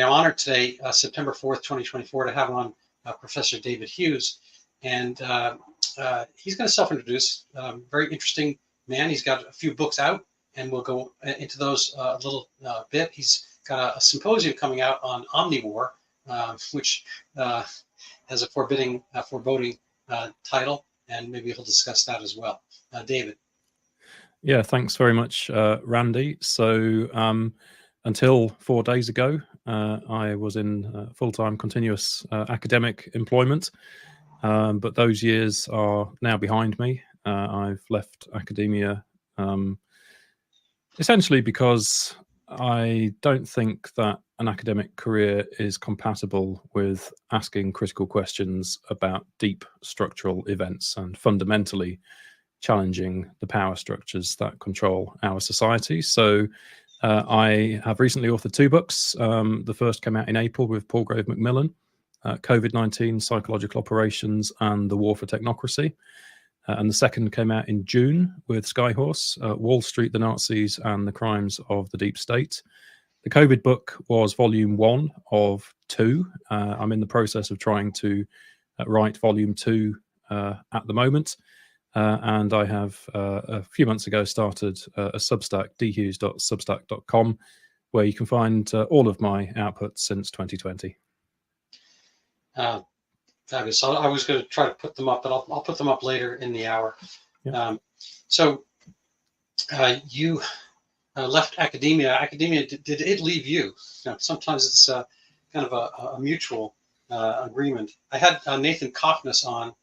I'm honored today, September 4th, 2024, to have on Professor David Hughes. And he's going to self-introduce. Very interesting man. He's got a few books out, and we'll go into those a little bit. He's got a symposium coming out on Omni-War, which has a foreboding title, and maybe he'll discuss that as well. David. Yeah, thanks very much, Randy. So until 4 days ago, I was in full-time continuous academic employment, but those years are now behind me. I've left academia essentially because I don't think that an academic career is compatible with asking critical questions about deep structural events and fundamentally challenging the power structures that control our society. So I have recently authored 2 books. The first came out in April with Paul Grove Macmillan, COVID-19, Psychological Operations and the War for Technocracy. And the second came out in June with Skyhorse, Wall Street, the Nazis and the Crimes of the Deep State. The COVID book was volume 1 of 2. I'm in the process of trying to write volume 2 at the moment. And I have a few months ago started a Substack, dhughes.substack.com, where you can find all of my outputs since 2020. Fabulous. I was going to try to put them up, but I'll put them up later in the hour. Yeah. So you left academia. Academia, did it leave you? Sometimes it's kind of a mutual agreement. I had Nathan Cockness on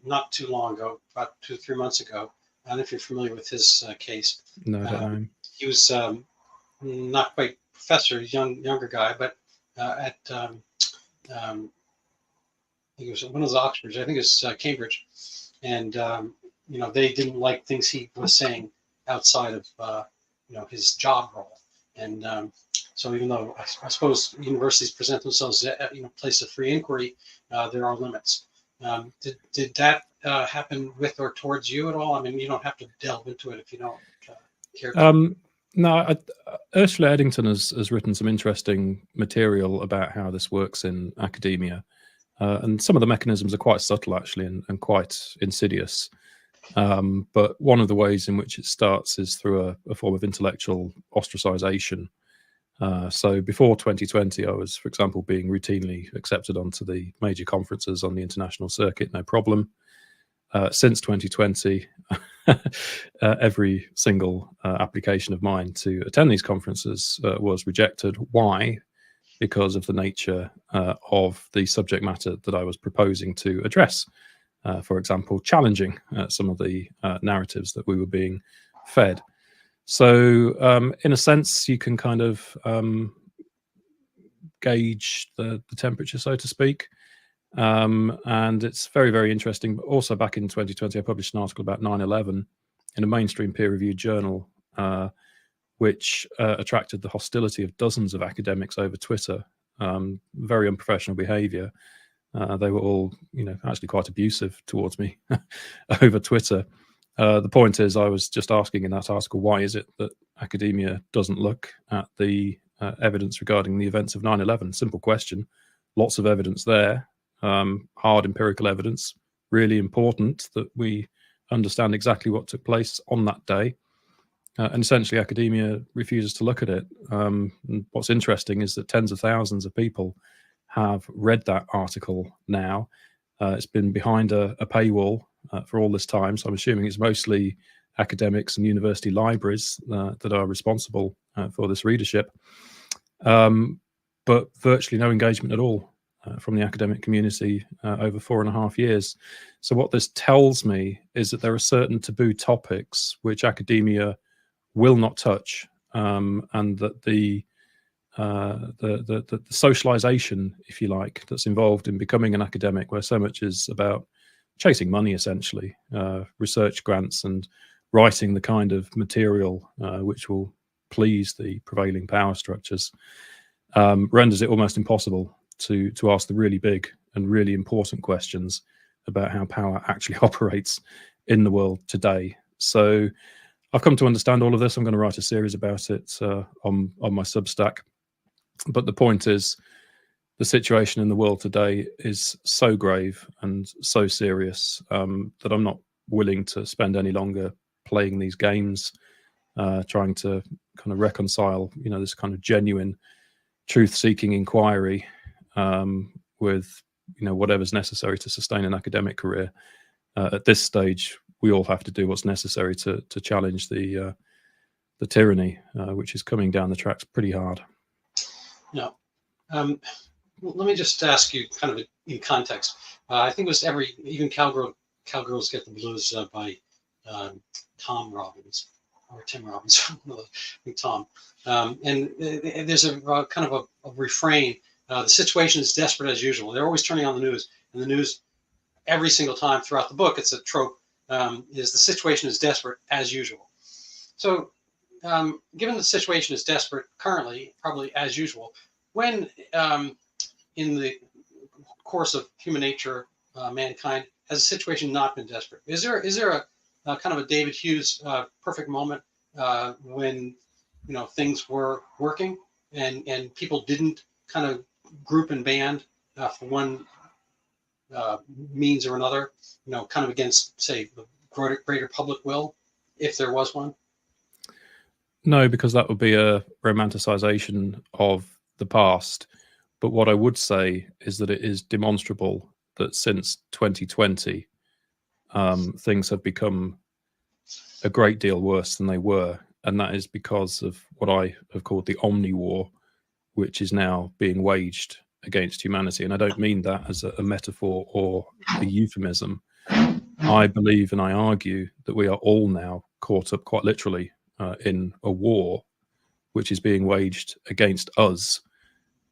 not too long ago, about 2 or 3 months ago. I don't know if you're familiar with his case. No, I don't know. He was not quite professor, he's younger guy, but at I think it was one of the Oxfords, I think it's Cambridge, and they didn't like things he was saying outside of his job role, and so even though I suppose universities present themselves as a place of free inquiry, there are limits. Did that happen with or towards you at all? I mean, you don't have to delve into it if you don't care to. No, Ursula Eddington has written some interesting material about how this works in academia. And some of the mechanisms are quite subtle, actually, and quite insidious. But one of the ways in which it starts is through a form of intellectual ostracization. So before 2020, I was, for example, being routinely accepted onto the major conferences on the international circuit, no problem. Since 2020, every single application of mine to attend these conferences was rejected. Why? Because of the nature of the subject matter that I was proposing to address. For example, challenging some of the narratives that we were being fed. So in a sense, you can kind of gauge the temperature, so to speak. And it's very, very interesting. But also back in 2020, I published an article about 9/11 in a mainstream peer-reviewed journal, which attracted the hostility of dozens of academics over Twitter. Very unprofessional behavior. They were all, actually quite abusive towards me over Twitter. The point is, I was just asking in that article, why is it that academia doesn't look at the evidence regarding the events of 9/11? Simple question. Lots of evidence there, hard empirical evidence, really important that we understand exactly what took place on that day. And essentially, academia refuses to look at it. What's interesting is that tens of thousands of people have read that article now. It's been behind a paywall for all this time, so I'm assuming it's mostly academics and university libraries that are responsible for this readership. But virtually no engagement at all from the academic community over 4.5 years. So what this tells me is that there are certain taboo topics which academia will not touch, and that the socialization, if you like, that's involved in becoming an academic, where so much is about chasing money, essentially, research grants and writing the kind of material which will please the prevailing power structures, renders it almost impossible to ask the really big and really important questions about how power actually operates in the world today. So I've come to understand all of this. I'm going to write a series about it on my Substack. But the point is, the situation in the world today is so grave and so serious that I'm not willing to spend any longer playing these games, trying to kind of reconcile, this kind of genuine truth-seeking inquiry with, whatever's necessary to sustain an academic career. At this stage, we all have to do what's necessary to challenge the tyranny, which is coming down the tracks pretty hard. No. Let me just ask you kind of in context. I think it was even Cowgirls Get the Blues by Tom Robbins or Tim Robbins, I think Tom. And there's a kind of a refrain. The situation is desperate as usual. They're always turning on the news, and the news every single time throughout the book, it's a trope, is the situation is desperate as usual. So given the situation is desperate currently, probably as usual, when in the course of human nature, mankind, has the situation not been desperate? Is there a kind of a David Hughes perfect moment when things were working and people didn't kind of group and band for one means or another, kind of against, say, the greater public will, if there was one? No, because that would be a romanticization of the past. But what I would say is that it is demonstrable that since 2020, things have become a great deal worse than they were. And that is because of what I have called the Omni-War, which is now being waged against humanity. And I don't mean that as a metaphor or a euphemism. I believe and I argue that we are all now caught up quite literally in a war which is being waged against us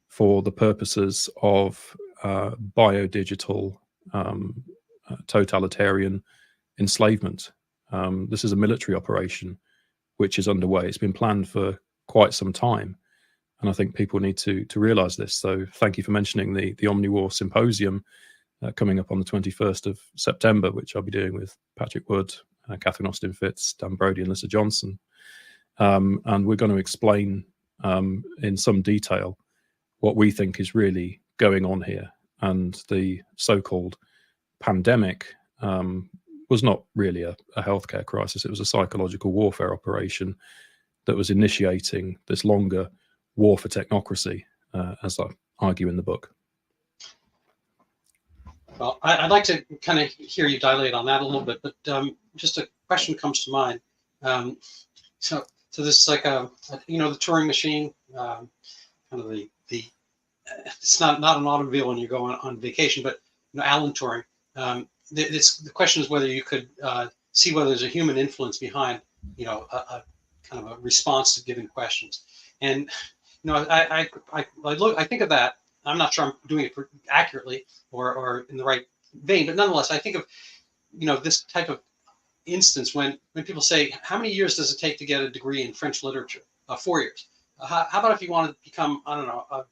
for the purposes of biodigital totalitarian enslavement. This is a military operation which is underway. It's been planned for quite some time, and I think people need to realize this. So thank you for mentioning the Omni-War Symposium coming up on the 21st of September, which I'll be doing with Patrick Wood, Catherine Austin-Fitts, Dan Brody and Lissa Johnson. And we're going to explain in some detail what we think is really going on here. And the so-called pandemic was not really a healthcare crisis. It was a psychological warfare operation that was initiating this longer war for technocracy, as I argue in the book. Well, I'd like to kind of hear you dilate on that a little bit, but just a question comes to mind. So this is like the Turing machine, kind of the it's not an automobile when you go on vacation, but Alan Turing. The question is whether you could see whether there's a human influence behind a kind of a response to given questions. And I think of that. I'm not sure I'm doing it accurately or in the right vein, but nonetheless, I think of this type of instance when people say, how many years does it take to get a degree in French literature? 4 years. How about if you want to become, I don't know,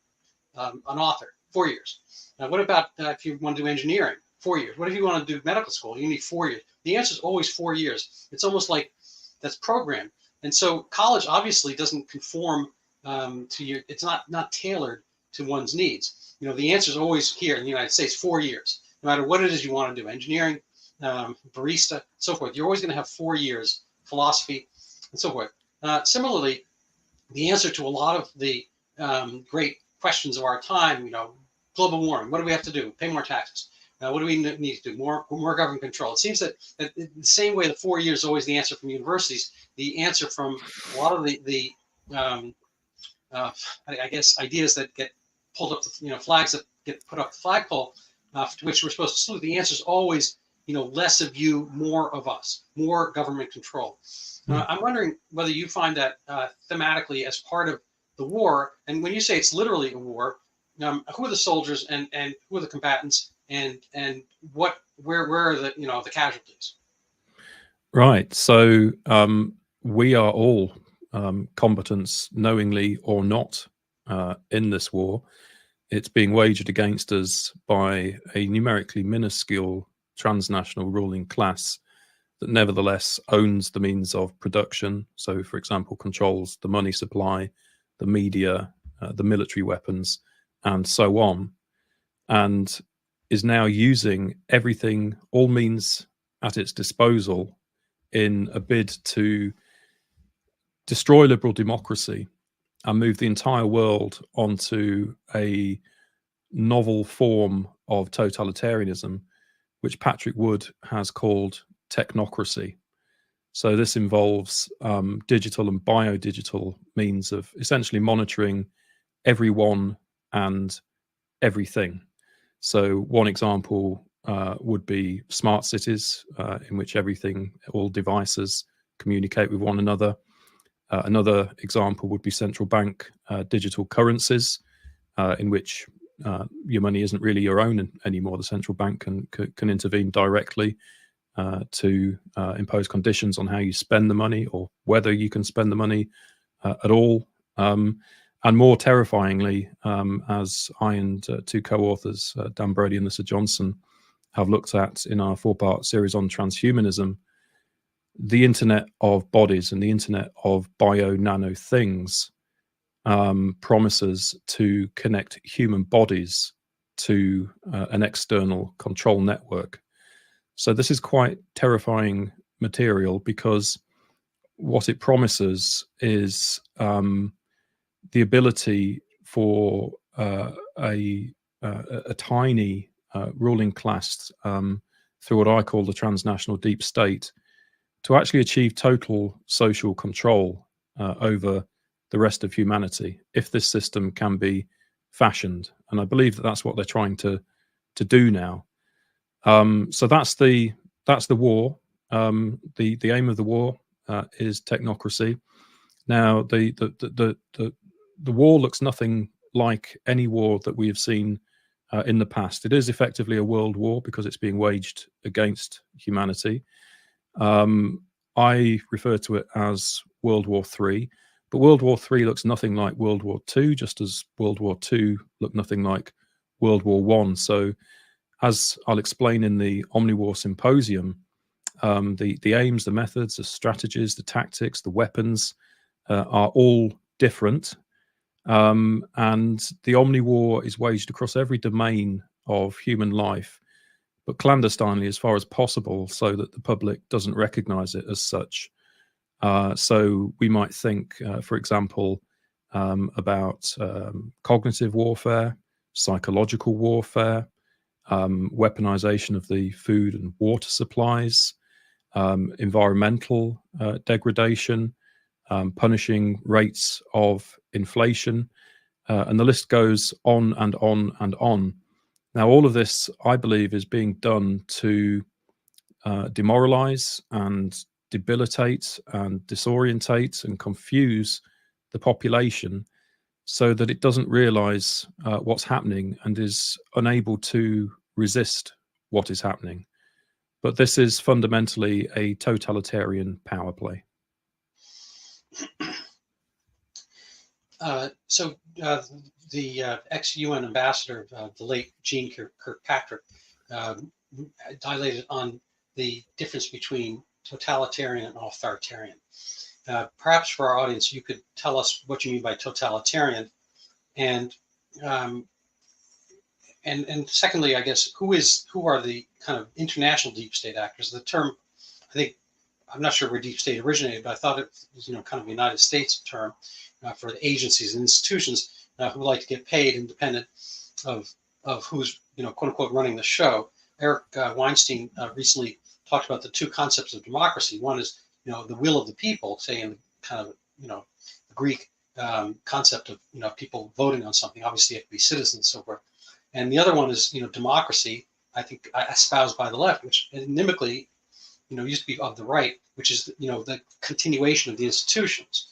an author? 4 years. What about if you want to do engineering? 4 years. What if you want to do medical school? You need 4 years. The answer is always 4 years. It's almost like that's programmed. And so college obviously doesn't conform to your, it's not tailored to one's needs. The answer is always here in the United States, 4 years. No matter what it is you want to do, engineering, barista, so forth. You're always going to have 4 years, philosophy, and so forth. Similarly, the answer to a lot of the great questions of our time, global warming, what do we have to do? Pay more taxes. What do we need to do? More government control. It seems that the same way the 4 years is always the answer from universities, the answer from a lot of the I guess ideas that get pulled up, flags that get put up the flagpole, to which we're supposed to salute. The answer is always, less of you, more of us, more government control. I'm wondering whether you find that thematically as part of the war, and when you say it's literally a war, who are the soldiers and who are the combatants, and where are the the casualties? Right. So we are all combatants, knowingly or not, in this war. It's being waged against us by a numerically minuscule transnational ruling class that nevertheless owns the means of production. So, for example, controls the money supply, the media, the military weapons, and so on, and is now using everything, all means at its disposal, in a bid to destroy liberal democracy and move the entire world onto a novel form of totalitarianism, which Patrick Wood has called technocracy. So this involves digital and biodigital means of essentially monitoring everyone and everything. So one example would be smart cities, in which everything, all devices communicate with one another. Another example would be central bank digital currencies, in which your money isn't really your own anymore. The central bank can intervene directly to impose conditions on how you spend the money or whether you can spend the money at all. And more terrifyingly, as I and two co-authors, Dan Brody and Lisa Johnson, have looked at in our 4-part series on transhumanism, the Internet of Bodies and the Internet of Bio-Nano Things promises to connect human bodies to an external control network. So this is quite terrifying material, because what it promises is the ability for a tiny ruling class, through what I call the transnational deep state, to actually achieve total social control over the rest of humanity, if this system can be fashioned. And I believe that that's what they're trying to do now. So that's the war. The aim of the war is technocracy. Now the war looks nothing like any war that we have seen in the past. It is effectively a world war because it's being waged against humanity. I refer to it as World War III, but World War III looks nothing like World War II, just as World War II looked nothing like World War I. So, as I'll explain in the Omni-War symposium, the aims, the methods, the strategies, the tactics, the weapons are all different. And the Omni-War is waged across every domain of human life, but clandestinely as far as possible, so that the public doesn't recognize it as such. So we might think, for example, about cognitive warfare, psychological warfare, weaponization of the food and water supplies, environmental degradation, punishing rates of inflation, and the list goes on and on and on. Now, all of this, I believe, is being done to demoralize and debilitate and disorientate and confuse the population, so that it doesn't realize what's happening and is unable to resist what is happening. But this is fundamentally a totalitarian power play. So the ex-UN ambassador, the late Jean Kirkpatrick, dilated on the difference between totalitarian and authoritarian. Perhaps for our audience, you could tell us what you mean by totalitarian, and secondly, I guess, who are the kind of international deep state actors? The term, I think, I'm not sure where deep state originated, but I thought it was, kind of a United States term for the agencies and institutions who like to get paid independent of who's, quote unquote, running the show. Eric Weinstein recently talked about the two concepts of democracy. One is, the will of the people, say in kind of, the Greek concept of, people voting on something. Obviously, you have to be citizens and so forth. And the other one is, democracy, I think, espoused by the left, which inimically, used to be of the right, which is, the continuation of the institutions,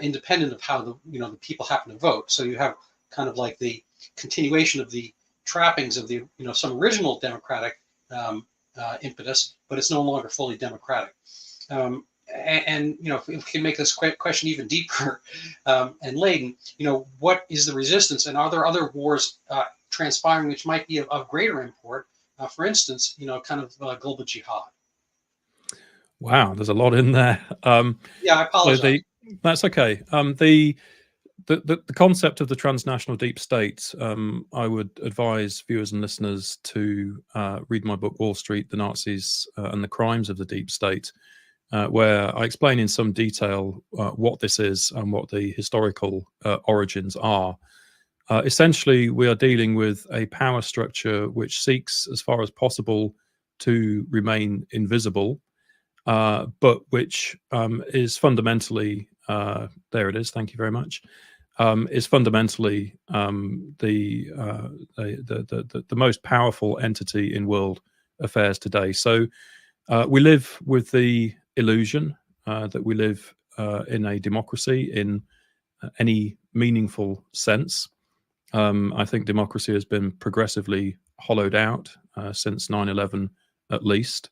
independent of how the people happen to vote. So you have kind of like the continuation of the trappings of the, some original democratic impetus, but it's no longer fully democratic. And if we can make this question even deeper and laden, what is the resistance, and are there other wars transpiring which might be of greater import? For instance, kind of global jihad. Wow, there's a lot in there. Yeah, I apologize. That's okay. The the concept of the transnational deep state, I would advise viewers and listeners to read my book, Wall Street, the Nazis and the Crimes of the Deep State, where I explain in some detail what this is and what the historical origins are. Essentially, we are dealing with a power structure which seeks, as far as possible, to remain invisible, but which is fundamentally, there it is, thank you very much, is fundamentally the most powerful entity in world affairs today. So we live with the illusion that we live in a democracy in any meaningful sense. I think democracy has been progressively hollowed out since 9/11 at least.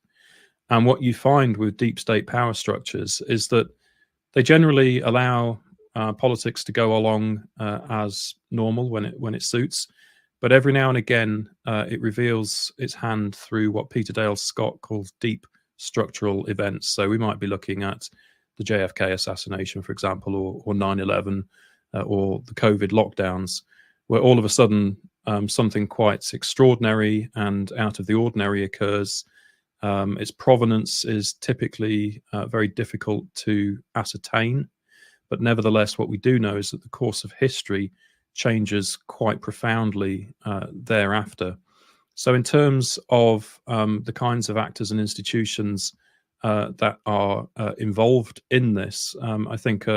And what you find with deep state power structures is that they generally allow politics to go along as normal when it suits, but every now and again it reveals its hand through what Peter Dale Scott calls deep structural events. So we might be looking at the JFK assassination, for example, or 9/11, or the COVID lockdowns, where all of a sudden something quite extraordinary and out of the ordinary occurs. Its provenance is typically very difficult to ascertain, but nevertheless, what we do know is that the course of history changes quite profoundly thereafter. So in terms of the kinds of actors and institutions that are involved in this, I think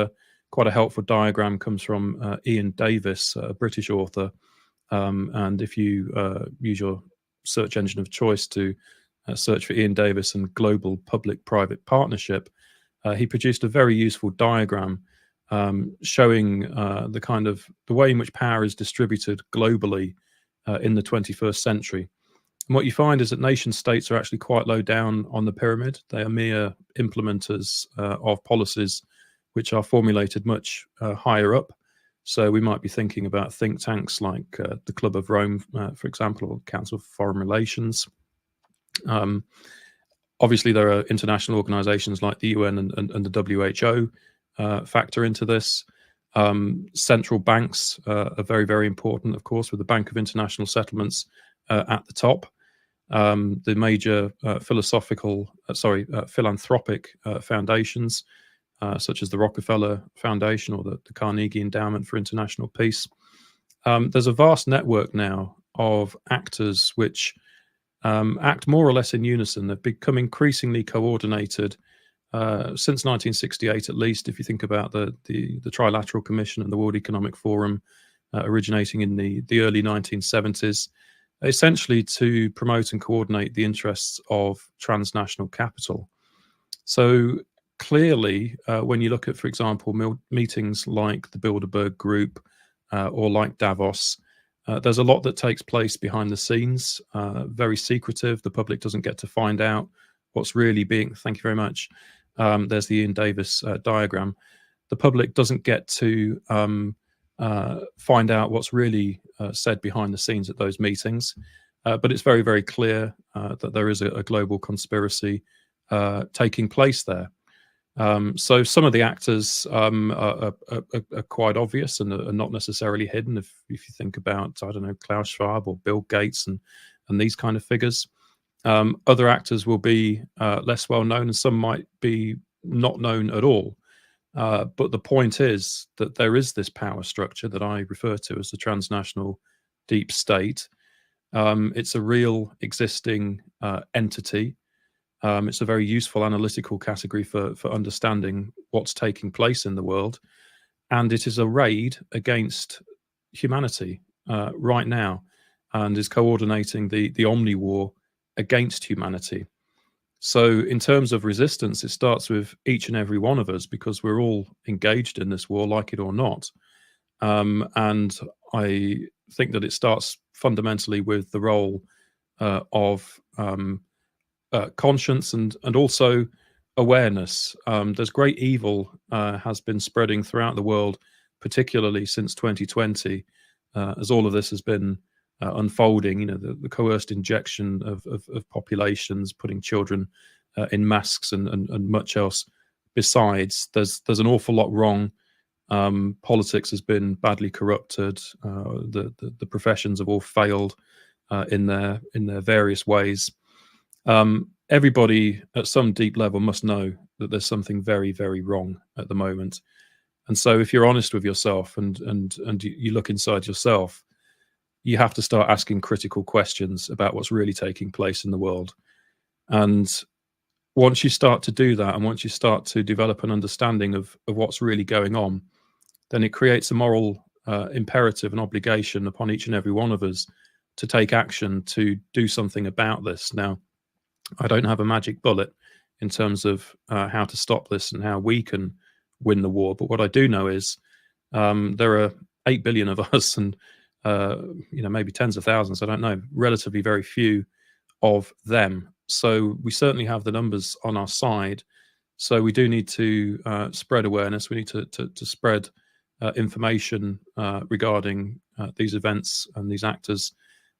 quite a helpful diagram comes from Ian Davis, a British author. And if you use your search engine of choice to search for Ian Davis and global public-private partnership, he produced a very useful diagram showing the way in which power is distributed globally in the 21st century. And what you find is that nation states are actually quite low down on the pyramid. They are mere implementers of policies which are formulated much higher up. So we might be thinking about think tanks like the Club of Rome, for example, or Council for Foreign Relations. Obviously, there are international organizations like the UN and the WHO factor into this. Central banks are very, very important, of course, with the Bank of International Settlements at the top. The major philanthropic foundations, such as the Rockefeller Foundation or the Carnegie Endowment for International Peace. There's a vast network now of actors which act more or less in unison. They've become increasingly coordinated since 1968, at least, if you think about the Trilateral Commission and the World Economic Forum originating in the early 1970s, essentially to promote and coordinate the interests of transnational capital. So clearly, when you look at, for example, meetings like the Bilderberg Group or like Davos, there's a lot that takes place behind the scenes, very secretive. The public doesn't get to find out what's really being, thank you very much. There's the Ian Davis diagram. The public doesn't get to find out what's really said behind the scenes at those meetings. But it's very, very clear that there is a global conspiracy taking place there. So some of the actors are quite obvious and are not necessarily hidden. If you think about, I don't know, Klaus Schwab or Bill Gates and these kind of figures. Other actors will be less well known, and some might be not known at all. But the point is that there is this power structure that I refer to as the transnational deep state. It's a real existing entity. It's a very useful analytical category for understanding what's taking place in the world. And it is arrayed against humanity right now and is coordinating the Omni-War against humanity. So in terms of resistance, it starts with each and every one of us because we're all engaged in this war, like it or not. And I think that it starts fundamentally with the role of conscience and also awareness. There's great evil has been spreading throughout the world, particularly since 2020, as all of this has been unfolding. You know, the coerced injection of populations, putting children in masks and much else besides. There's an awful lot wrong Politics has been badly corrupted. The professions have all failed in their various ways. Everybody at some deep level must know that there's something very, very wrong at the moment. And so if you're honest with yourself and you look inside yourself, you have to start asking critical questions about what's really taking place in the world. And once you start to do that, and once you start to develop an understanding of what's really going on, then it creates a moral imperative and obligation upon each and every one of us to take action to do something about this. Now, I don't have a magic bullet in terms of how to stop this and how we can win the war. But what I do know is there are 8 billion of us, and maybe tens of thousands, I don't know, relatively very few of them. So we certainly have the numbers on our side. So we do need to spread awareness. We need to spread information regarding these events and these actors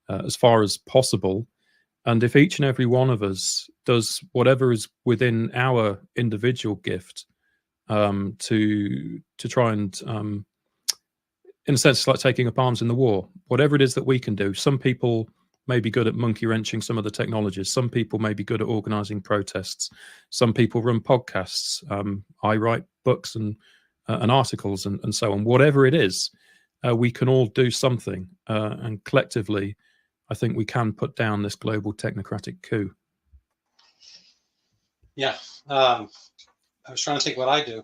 as far as possible. And if each and every one of us does whatever is within our individual gift to try and, in a sense, it's like taking up arms in the war, whatever it is that we can do. Some people may be good at monkey wrenching some of the technologies. Some people may be good at organizing protests. Some people run podcasts. I write books and articles and so on. Whatever it is, we can all do something. And collectively, I think we can put down this global technocratic coup. Yeah. I was trying to think what I do.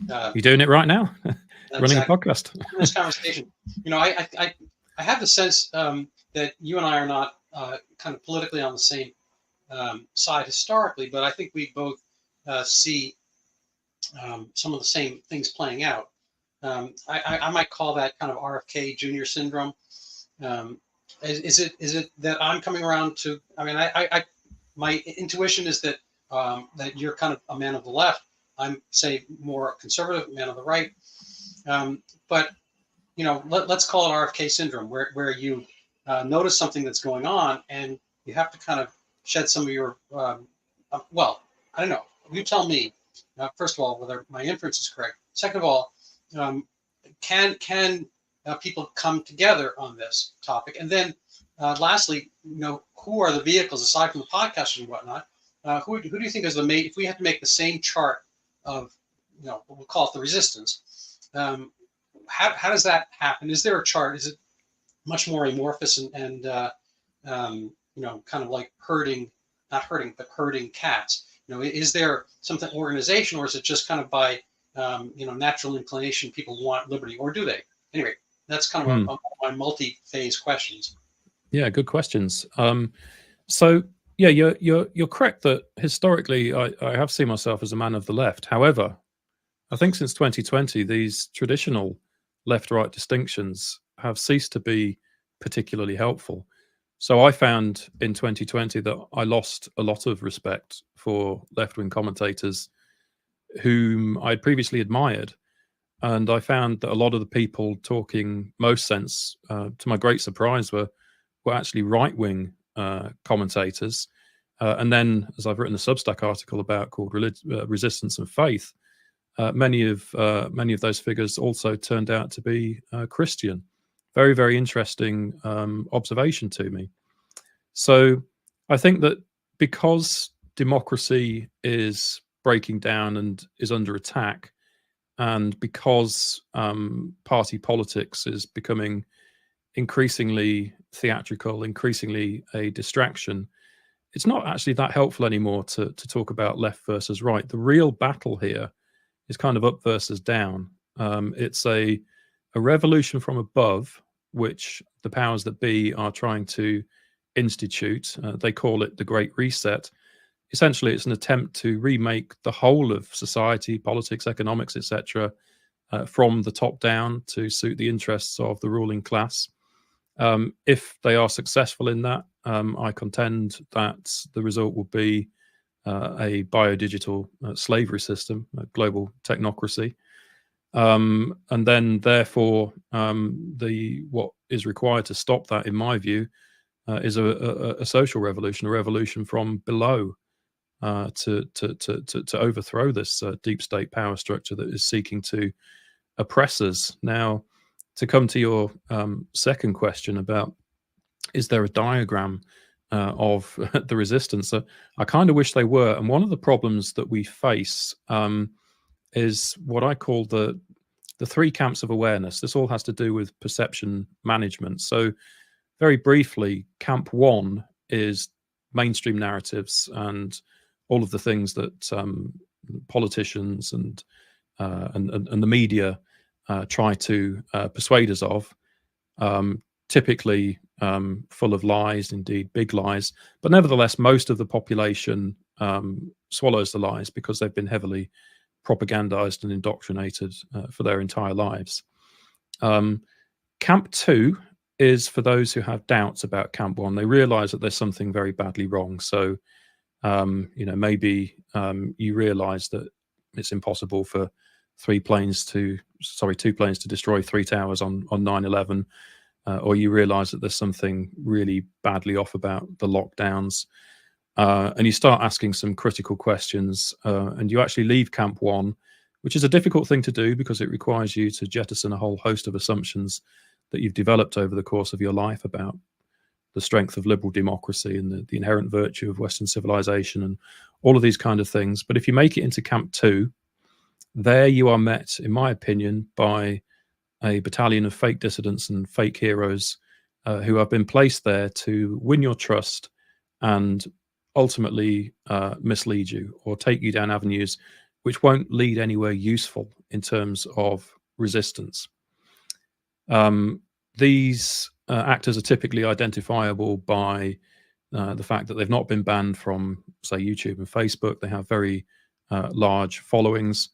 You're doing it right now, running a podcast. This conversation. I have the sense that you and I are not kind of politically on the same side historically, but I think we both see some of the same things playing out. I might call that kind of RFK Jr. syndrome. Is it that I'm coming around to? I mean, my intuition is that that you're kind of a man of the left. I'm, say, more conservative, man of the right. But let's call it RFK syndrome, where you notice something that's going on and you have to kind of shed some of your. Well, I don't know. You tell me. First of all, whether my inference is correct. Second of all, can people come together on this topic? And then, lastly, who are the vehicles aside from the podcast and whatnot? Who do you think is the main? If we had to make the same chart of, we'll call it the resistance, how does that happen? Is there a chart? Is it much more amorphous and kind of like not herding, but herding cats? Is there something organization, or is it just kind of by natural inclination? People want liberty, or do they? Anyway, that's kind of my multi-phase questions. Yeah, good questions. So yeah, you're correct that historically I have seen myself as a man of the left. However, I think since 2020, these traditional left-right distinctions have ceased to be particularly helpful. So I found in 2020 that I lost a lot of respect for left-wing commentators whom I'd previously admired. And I found that a lot of the people talking most sense, to my great surprise, were actually right-wing commentators. And then, as I've written a Substack article about called Resistance and Faith, many of those figures also turned out to be Christian. Very, very interesting observation to me. So I think that because democracy is breaking down and is under attack, and because party politics is becoming increasingly theatrical, increasingly a distraction, it's not actually that helpful anymore to talk about left versus right. The real battle here is kind of up versus down. It's a revolution from above, which the powers that be are trying to institute. They call it the Great Reset. Essentially, it's an attempt to remake the whole of society, politics, economics, etc., from the top down to suit the interests of the ruling class. If they are successful in that, I contend that the result will be a biodigital slavery system, a global technocracy. And then, therefore, what is required to stop that, in my view, is a social revolution, a revolution from below. to overthrow this deep state power structure that is seeking to oppress us. Now, to come to your second question about, is there a diagram of the resistance? I kind of wish they were. And one of the problems that we face is what I call the three camps of awareness. This all has to do with perception management. So very briefly, camp one is mainstream narratives and all of the things that politicians and the media try to persuade us of, typically full of lies, indeed big lies. But nevertheless, most of the population swallows the lies because they've been heavily propagandized and indoctrinated for their entire lives. Camp two is for those who have doubts about camp one. They realize that there's something very badly wrong. So, maybe you realize that it's impossible for two planes to destroy 3 towers on 9/11, or you realize that there's something really badly off about the lockdowns. And you start asking some critical questions, and you actually leave camp one, which is a difficult thing to do because it requires you to jettison a whole host of assumptions that you've developed over the course of your life about the strength of liberal democracy and the inherent virtue of Western civilization and all of these kind of things. But if you make it into camp two, there you are met, in my opinion, by a battalion of fake dissidents and fake heroes who have been placed there to win your trust and ultimately mislead you or take you down avenues which won't lead anywhere useful in terms of resistance. These actors are typically identifiable by the fact that they've not been banned from, say, YouTube and Facebook. They have very large followings,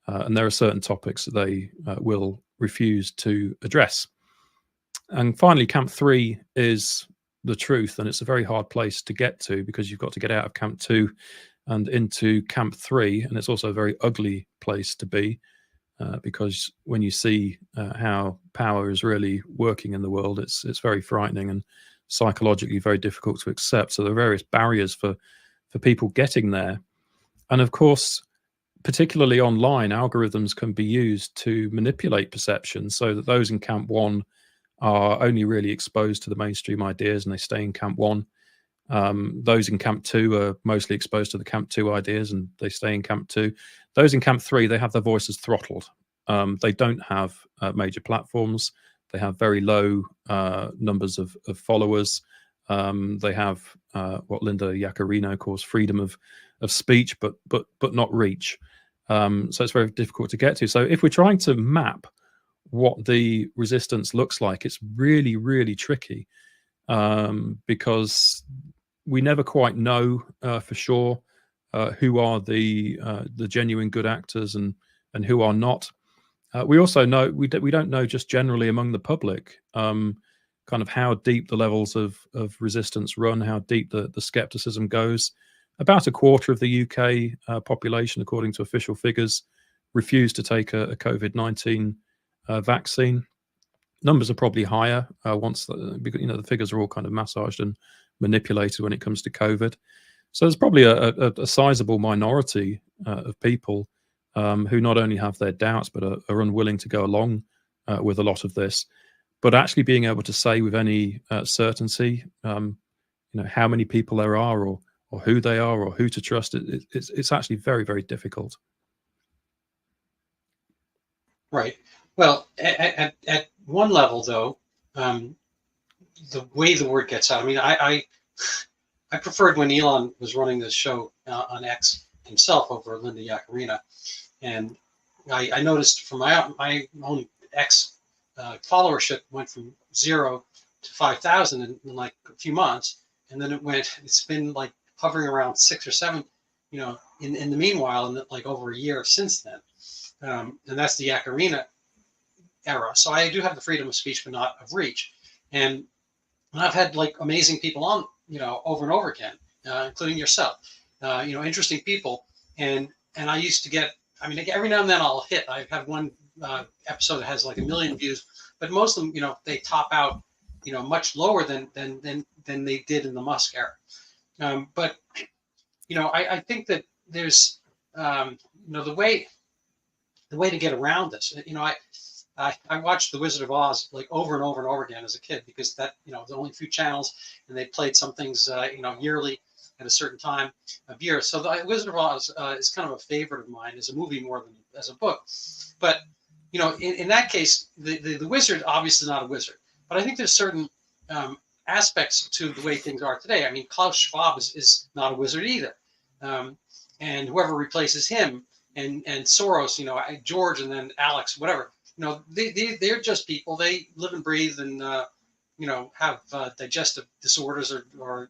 and there are certain topics that they will refuse to address. And finally, camp three is the truth, and it's a very hard place to get to because you've got to get out of camp two and into camp three, and it's also a very ugly place to be because when you see how power is really working in the world, it's very frightening and psychologically very difficult to accept. So there are various barriers for people getting there, and of course, particularly online, algorithms can be used to manipulate perception so that those in camp one are only really exposed to the mainstream ideas and they stay in camp one. Those in camp two are mostly exposed to the camp two ideas and they stay in camp two. Those in camp three, they have their voices throttled. They don't have major platforms. They have very low numbers of followers. They have what Linda Yaccarino calls freedom of speech, but not reach. So it's very difficult to get to. So if we're trying to map what the resistance looks like, it's really, really tricky because we never quite know for sure who are the genuine good actors and who are not. We also know we don't know just generally among the public kind of how deep the levels of resistance run, how deep the skepticism goes. About a quarter of the UK population, according to official figures, refused to take a COVID-19 vaccine. Numbers are probably higher once the figures are all kind of massaged and manipulated when it comes to COVID. So there's probably a sizable minority of people who not only have their doubts but are unwilling to go along with a lot of this. But actually being able to say with any certainty, how many people there are or who they are or who to trust, it's actually very, very difficult. Right. Well, at one level, though, the way the word gets out, I mean, I preferred when Elon was running this show on X himself over Linda Yaccarino. And I noticed from my own X followership went from 0 to 5,000 in like a few months. And then it's been like hovering around 6 or 7, in the meanwhile, in like over a year since then. And that's the Yaccarino era. So I do have the freedom of speech, but not of reach. And I've had like amazing people on, over and over again, including yourself, interesting people. And I used to get, I mean, every now and then I've had one episode that has like 1 million views, but most of them, they top out, much lower than they did in the Musk era. But I think that there's, the way to get around this. I watched The Wizard of Oz like over and over and over again as a kid, because that, there's only a few channels, and they played some things, yearly at a certain time of year. So The Wizard of Oz is kind of a favorite of mine as a movie more than as a book. But, in that case, the wizard obviously not a wizard. But I think there's certain aspects to the way things are today. I mean, Klaus Schwab is not a wizard either. And whoever replaces him, and Soros, George, and then Alex, whatever, they're just people. They live and breathe and, have digestive disorders or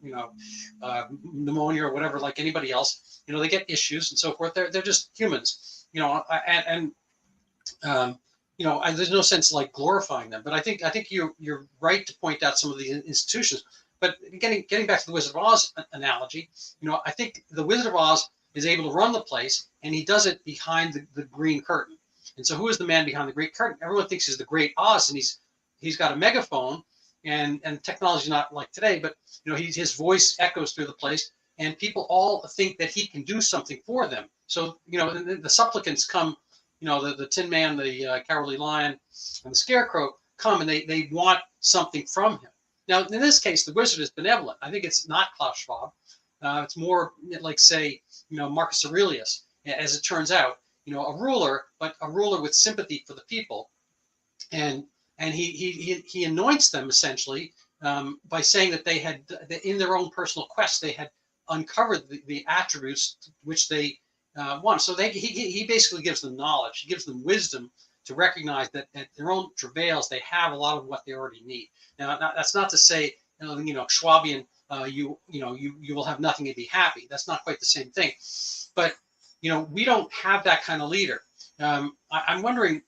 pneumonia or whatever, like anybody else. They get issues and so forth. They're just humans, there's no sense like glorifying them. But I think you're right to point out some of the institutions. But getting back to the Wizard of Oz analogy, I think the Wizard of Oz is able to run the place, and he does it behind the green curtain. And so, who is the man behind the great curtain? Everyone thinks he's the Great Oz, and he's got a megaphone, and technology not like today, but his voice echoes through the place, and people all think that he can do something for them. So the supplicants come, the Tin Man, the Cowardly Lion, and the Scarecrow come, and they want something from him. Now, in this case, the wizard is benevolent. I think it's not Klaus Schwab. It's more like, say, Marcus Aurelius, as it turns out, a ruler, but a ruler with sympathy for the people. And he anoints them essentially by saying that they had, in their own personal quest, they had uncovered the attributes which they want. So he basically gives them knowledge. He gives them wisdom to recognize that at their own travails, they have a lot of what they already need. Now, that's not to say, Schwabian, you will have nothing to be happy. That's not quite the same thing. But, we don't have that kind of leader. I'm wondering,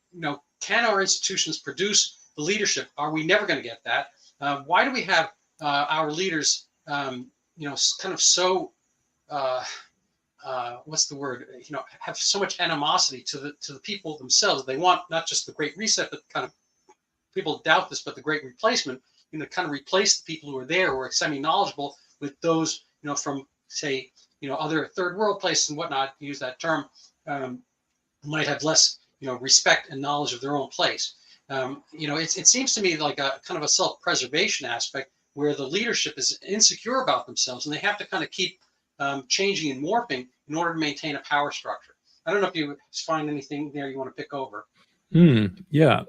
can our institutions produce the leadership? Are we never going to get that? Why do we have our leaders, kind of so, what's the word? Have so much animosity to the people themselves. They want not just the Great Reset, but kind of, people doubt this, but the Great Replacement. Kind of replace the people who are there, who are semi-knowledgeable, with those, from, say, other third world places and whatnot, to use that term, might have less, respect and knowledge of their own place. It seems to me like a kind of a self-preservation aspect, where the leadership is insecure about themselves, and they have to kind of keep changing and morphing in order to maintain a power structure. I don't know if you find anything there you want to pick over. Yeah.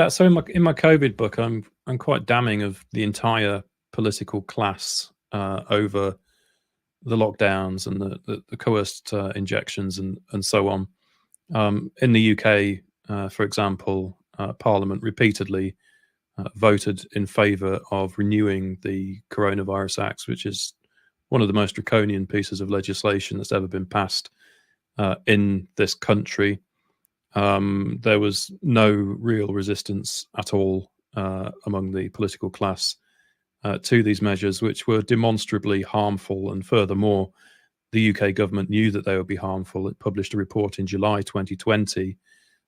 So in my COVID book, I'm quite damning of the entire political class over the lockdowns and the coerced injections and so on. In the UK, for example, Parliament repeatedly voted in favour of renewing the Coronavirus Acts, which is one of the most draconian pieces of legislation that's ever been passed in this country. There was no real resistance at all among the political class to these measures, which were demonstrably harmful. And furthermore, the UK government knew that they would be harmful. It published a report in July 2020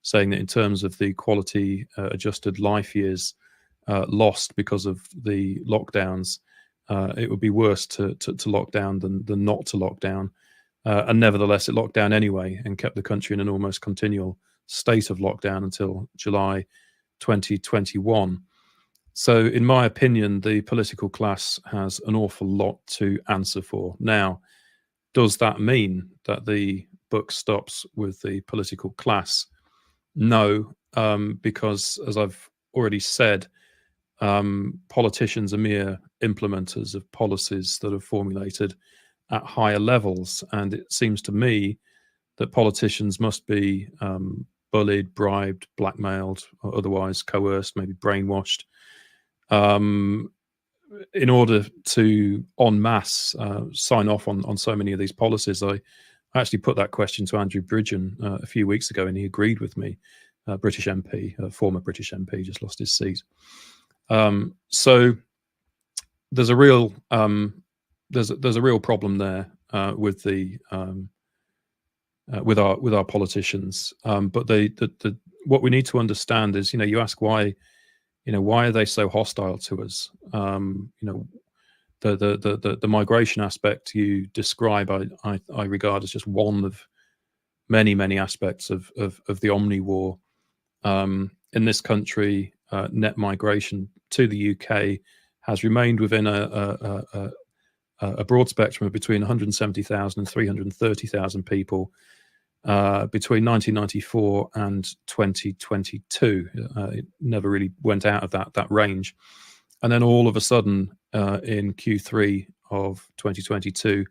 saying that in terms of the quality adjusted life years lost because of the lockdowns, it would be worse to lock down than not to lock down. And nevertheless, it locked down anyway and kept the country in an almost continual state of lockdown until July 2021. So in my opinion, the political class has an awful lot to answer for. Now, does that mean that the book stops with the political class? No, because as I've already said, politicians are mere implementers of policies that are formulated at higher levels. And it seems to me that politicians must be bullied, bribed, blackmailed, or otherwise coerced, maybe brainwashed, in order to en masse sign off on so many of these policies. I actually put that question to Andrew Bridgen a few weeks ago, and he agreed with me. British MP, former British MP, just lost his seat. So there's a real there's a real problem there with the with our politicians. But what we need to understand is, you ask why are they so hostile to us? the migration aspect you describe, I regard as just one of many aspects of the Omni-War. In this country, net migration to the UK has remained within a broad spectrum of between 170,000 and 330,000 people between 1994 and 2022. It never really went out of that range. And then all of a sudden, in Q3 of 2022,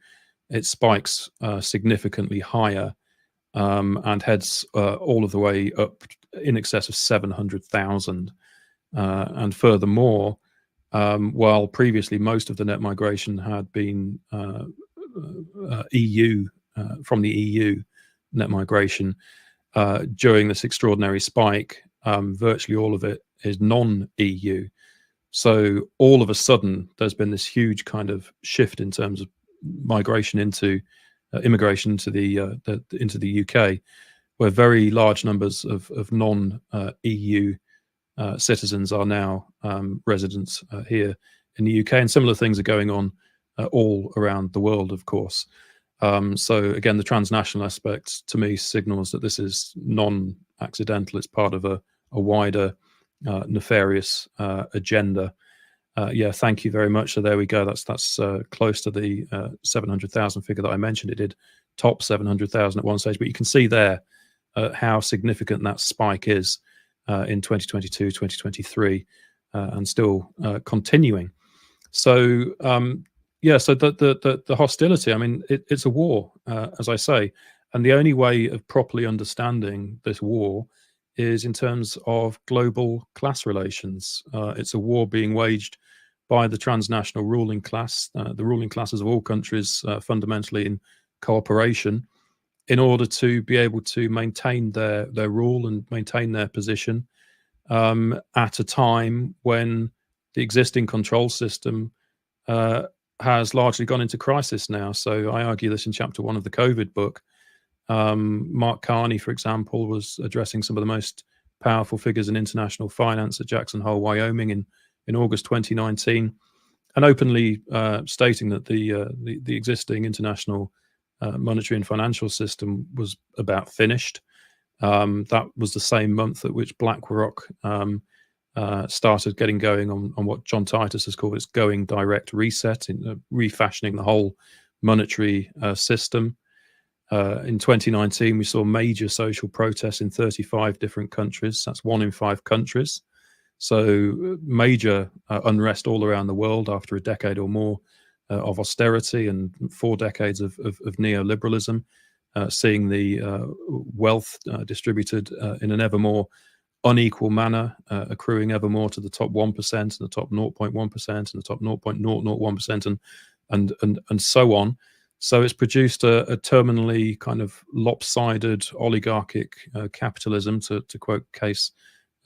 it spikes significantly higher and heads all of the way up in excess of 700,000. And furthermore, while previously most of the net migration had been EU, from the EU net migration, during this extraordinary spike, virtually all of it is non-EU. So all of a sudden, there's been this huge kind of shift in terms of migration into immigration into the UK, where very large numbers of non-EU citizens are now residents here in the UK, and similar things are going on all around the world, of course. So again, the transnational aspect to me signals that this is non-accidental. It's part of a wider nefarious agenda. Yeah, thank you very much. So there we go. That's close to the 700,000 figure that I mentioned. It did top 700,000 at one stage, but you can see there how significant that spike is in 2022, 2023, and still continuing. So yeah, so the hostility. I mean, it's a war, as I say, and the only way of properly understanding this war is in terms of global class relations. It's a war being waged by the transnational ruling class, the ruling classes of all countries, fundamentally in cooperation, in order to be able to maintain their rule and maintain their position at a time when the existing control system has largely gone into crisis now. So I argue this in chapter 1 of the COVID book. Mark Carney, for example, was addressing some of the most powerful figures in international finance at Jackson Hole, Wyoming in August 2019, and openly stating that the existing international monetary and financial system was about finished. That was the same month at which BlackRock started getting going on what John Titus has called its going direct reset, in refashioning the whole monetary system. In 2019, we saw major social protests in 35 different countries. That's 1 in 5 countries. So major unrest all around the world after a decade or more of austerity and 4 decades of neoliberalism, seeing the wealth distributed in an ever more unequal manner, accruing ever more to the top 1% and the top 0.1% and the top 0.001% and so on. So it's produced a terminally kind of lopsided oligarchic capitalism, to quote Kees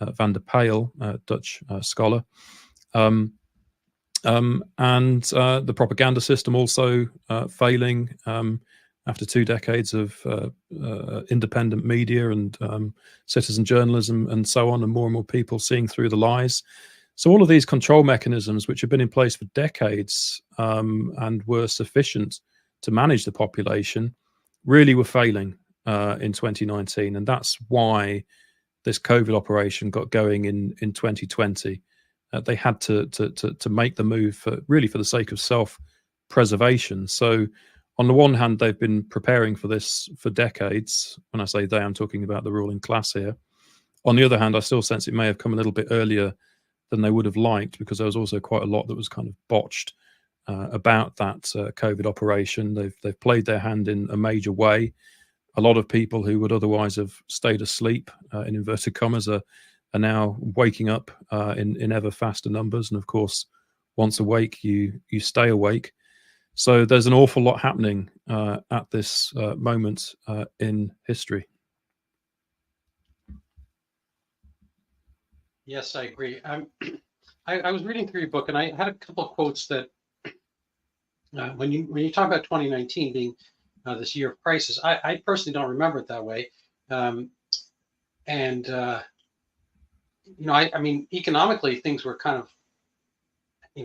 van der Pijl, Dutch scholar. And the propaganda system also failing after 2 decades of independent media and citizen journalism and so on, and more people seeing through the lies. So all of these control mechanisms, which have been in place for decades and were sufficient to manage the population, really were failing in 2019. And that's why this COVID operation got going in 2020. They had to make the move for the sake of self-preservation. So on the one hand, they've been preparing for this for decades. When I say they, I'm talking about the ruling class here. On the other hand, I still sense it may have come a little bit earlier than they would have liked, because there was also quite a lot that was kind of botched about that COVID operation. They've played their hand in a major way. A lot of people who would otherwise have stayed asleep, in inverted commas, are now waking up in ever faster numbers. And of course, once awake, you stay awake. So there's an awful lot happening at this moment in history. Yes, I agree. I was reading through your book, and I had a couple of quotes that when you talk about 2019 being this year of crisis, I personally don't remember it that way. I mean, economically, things were kind of,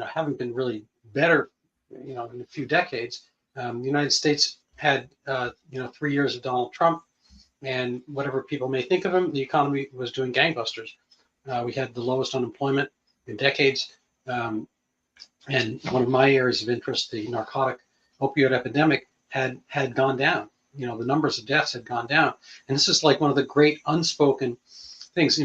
haven't been really better in a few decades. The United States had 3 years of Donald Trump, and whatever people may think of him, the economy was doing gangbusters. We had the lowest unemployment in decades, and one of my areas of interest, the narcotic opioid epidemic, had gone down. The numbers of deaths had gone down, and this is like one of the great unspoken things.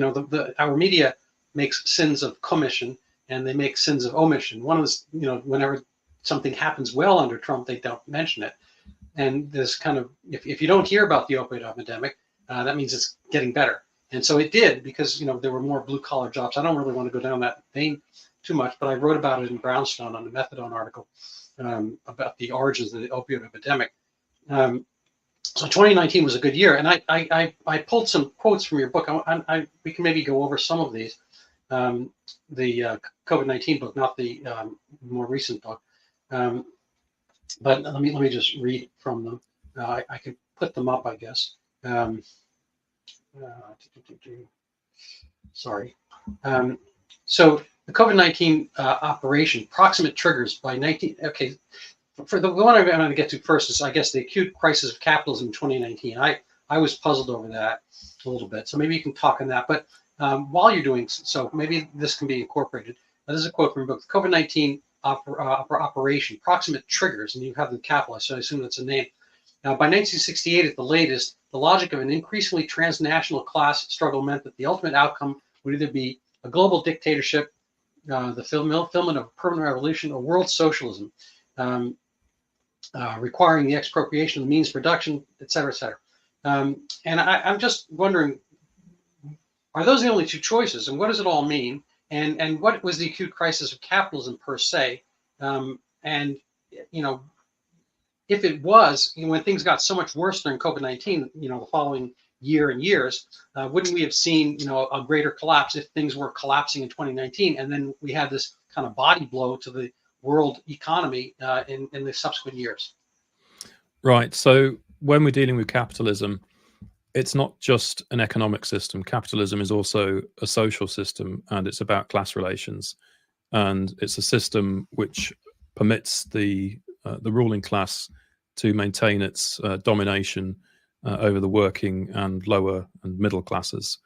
Our media makes sins of commission, and they make sins of omission. One of the, whenever something happens well under Trump, they don't mention it. And this kind of, if you don't hear about the opioid epidemic, that means it's getting better. And so it did, because there were more blue collar jobs. I don't really want to go down that vein too much, but I wrote about it in Brownstone on the methadone article about the origins of the opioid epidemic. So 2019 was a good year, and I pulled some quotes from your book. We can maybe go over some of these. The COVID-19 book, not the more recent book. But let me just read from them. I can put them up, I guess. Sorry. So the COVID-19 operation, proximate triggers by 19. Okay, for the one I'm going to get to first is, I guess, the acute crisis of capitalism in 2019. I was puzzled over that a little bit, so maybe you can talk on that. But while you're doing so, maybe this can be incorporated. This is a quote from your book: COVID-19 operation, proximate triggers, and you have them capitalized, so I assume that's a name. Now, by 1968 at the latest, the logic of an increasingly transnational class struggle meant that the ultimate outcome would either be a global dictatorship, the fulfillment of a permanent revolution, or world socialism, requiring the expropriation of the means of production, et cetera, et cetera. And I'm just wondering, are those the only two choices, and what does it all mean? And what was the acute crisis of capitalism per se? And if it was, when things got so much worse during COVID-19, the following year and years, wouldn't we have seen, a greater collapse if things were collapsing in 2019, and then we had this kind of body blow to the world economy in the subsequent years? Right. So when we're dealing with capitalism, it's not just an economic system. Capitalism is also a social system, and it's about class relations. And it's a system which permits the ruling class to maintain its domination over the working and lower and middle classes.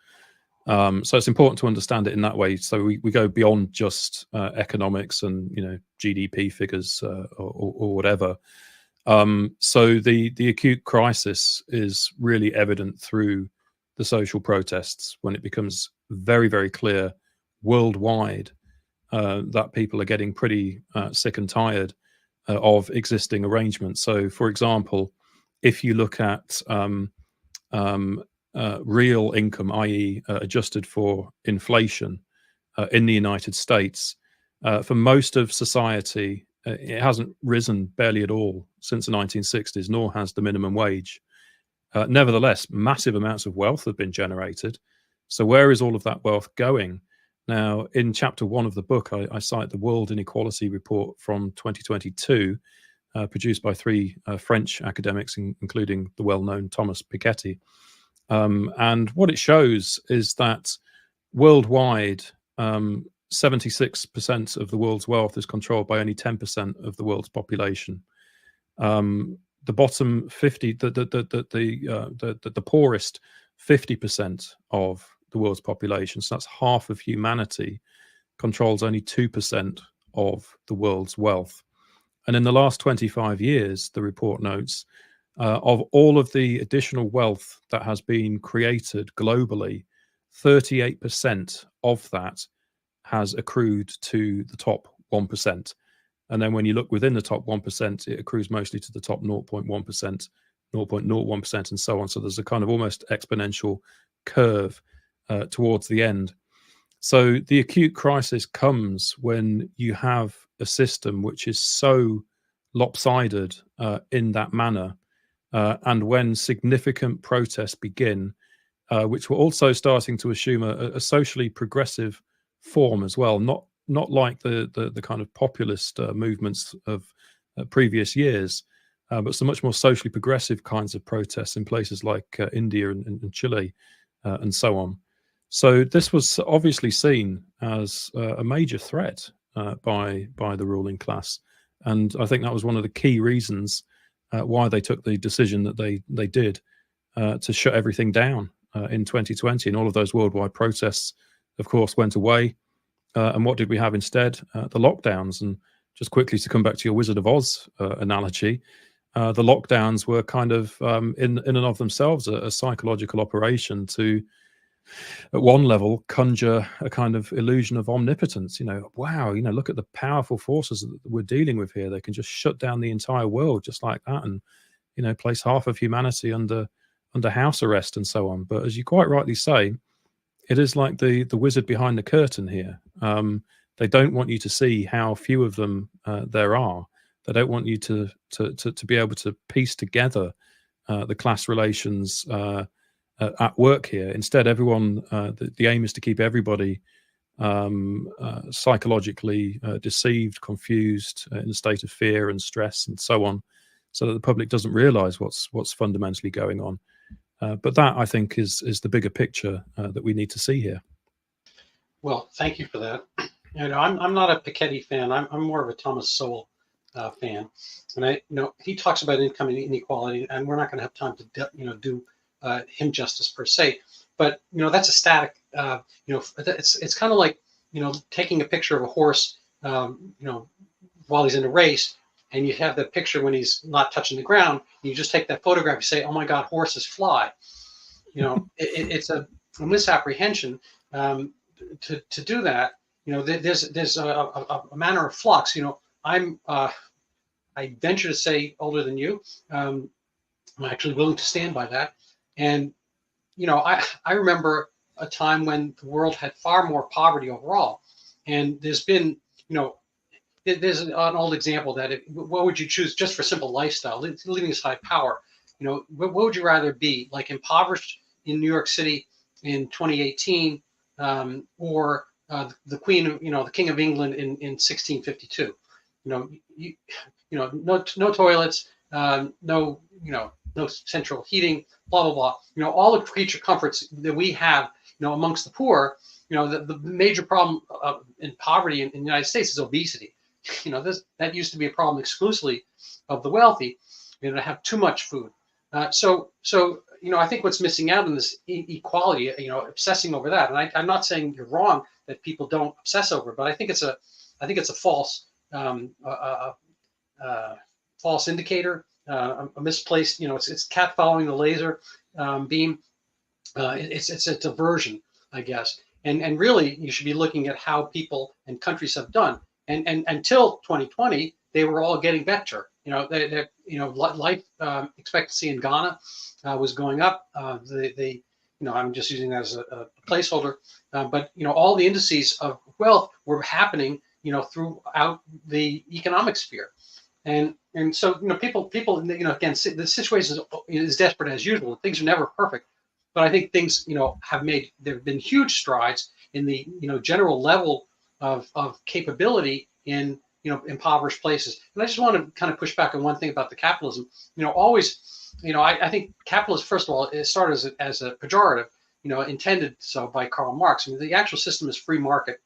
So it's important to understand it in that way. So we go beyond just economics and GDP figures or whatever. So the acute crisis is really evident through the social protests, when it becomes very, very clear worldwide that people are getting pretty sick and tired of existing arrangements. So, for example, if you look at real income, i.e. Adjusted for inflation in the United States, for most of society, it hasn't risen barely at all since the 1960s, nor has the minimum wage. Nevertheless, massive amounts of wealth have been generated. So where is all of that wealth going? Now, in chapter 1 of the book, I cite the World Inequality Report from 2022, produced by 3 French academics, including the well-known Thomas Piketty. And what it shows is that worldwide, 76% of the world's wealth is controlled by only 10% of the world's population. The bottom 50, the poorest 50% of the world's population, so that's half of humanity, controls only 2% of the world's wealth. And in the last 25 years, the report notes, of all of the additional wealth that has been created globally, 38% of that has accrued to the top 1%. And then when you look within the top 1%, it accrues mostly to the top 0.1%, 0.01%, and so on. So there's a kind of almost exponential curve towards the end. So the acute crisis comes when you have a system which is so lopsided in that manner, and when significant protests begin, which were also starting to assume a socially progressive form as well, not like the kind of populist movements of previous years, but some much more socially progressive kinds of protests in places like India and Chile and so on. So this was obviously seen as a major threat by the ruling class, And I think that was one of the key reasons why they took the decision that they did to shut everything down in 2020. And all of those worldwide protests, of course, went away. And what did we have instead? The lockdowns. And just quickly to come back to your Wizard of Oz analogy, the lockdowns were kind of in and of themselves a psychological operation to, at one level, conjure a kind of illusion of omnipotence. Wow, look at the powerful forces that we're dealing with here. They can just shut down the entire world just like that, and place half of humanity under house arrest and so on. But as you quite rightly say, it is like the wizard behind the curtain here. They don't want you to see how few of them there are. They don't want you to be able to piece together the class relations at work here. Instead, everyone, the aim is to keep everybody psychologically deceived, confused, in a state of fear and stress and so on, so that the public doesn't realize what's fundamentally going on. But that, I think, is the bigger picture that we need to see here. Well, thank you for that. I'm not a Piketty fan. I'm more of a Thomas Sowell fan, and he talks about income inequality, and we're not going to have time to do him justice per se. But that's a static. It's kind of like taking a picture of a horse, while he's in a race, and you have that picture when he's not touching the ground. And you just take that photograph. You say, "Oh my God, horses fly." It's a misapprehension to do that. There's a manner of flux. I venture to say older than you. I'm actually willing to stand by that. And I remember a time when the world had far more poverty overall, and there's been there's an old example that what would you choose just for simple lifestyle, leaving aside power? What would you rather be, like impoverished in New York City in 2018, or the Queen, the King of England in 1652? No toilets, no central heating, blah blah blah. All the creature comforts that we have, amongst the poor. The major problem in poverty in the United States is obesity. That used to be a problem exclusively of the wealthy, to have too much food. So I think what's missing out in this equality, obsessing over that. And I'm not saying you're wrong that people don't obsess over it, but I think it's a false false indicator, a misplaced. It's cat following the laser beam. It's a diversion, I guess. And really, you should be looking at how people and countries have done. And until 2020, they were all getting better. Life expectancy in Ghana was going up. I'm just using that as a placeholder. But all the indices of wealth were happening, throughout the economic sphere. And so people again, the situation is desperate as usual. Things are never perfect, but I think things there have been huge strides in the general level of capability in impoverished places. And I just want to kind of push back on one thing about the capitalism. I think capitalism, first of all, it started as a pejorative, intended so by Karl Marx. I mean, the actual system is free market,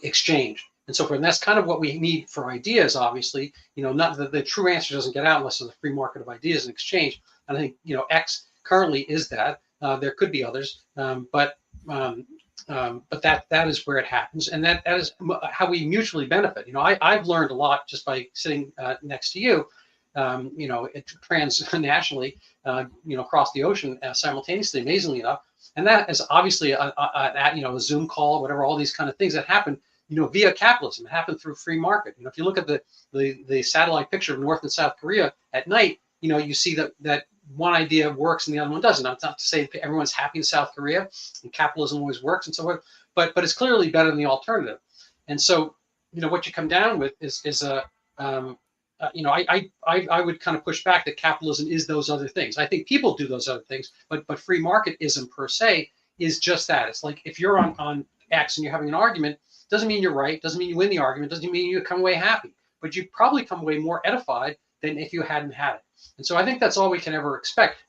exchange and so forth. And that's kind of what we need for ideas, obviously. Not the true answer doesn't get out unless there's a free market of ideas and exchange. And I think, X currently is that. There could be others, but that is where it happens, and that is how we mutually benefit. I've learned a lot just by sitting next to you, transnationally, across the ocean simultaneously, amazingly enough, and that is obviously a Zoom call, whatever, all these kind of things that happen, via capitalism. It happened through free market. If you look at the satellite picture of North and South Korea at night, you see that one idea works and the other one doesn't. It's not to say everyone's happy in South Korea and capitalism always works and so forth, but it's clearly better than the alternative. And so, what you come down with is I would kind of push back that capitalism is those other things. I think people do those other things, but free marketism per se is just that. It's like if you're on X and you're having an argument, doesn't mean you're right, doesn't mean you win the argument, doesn't mean you come away happy, but you probably come away more edified than if you hadn't had it. And so I think that's all we can ever expect.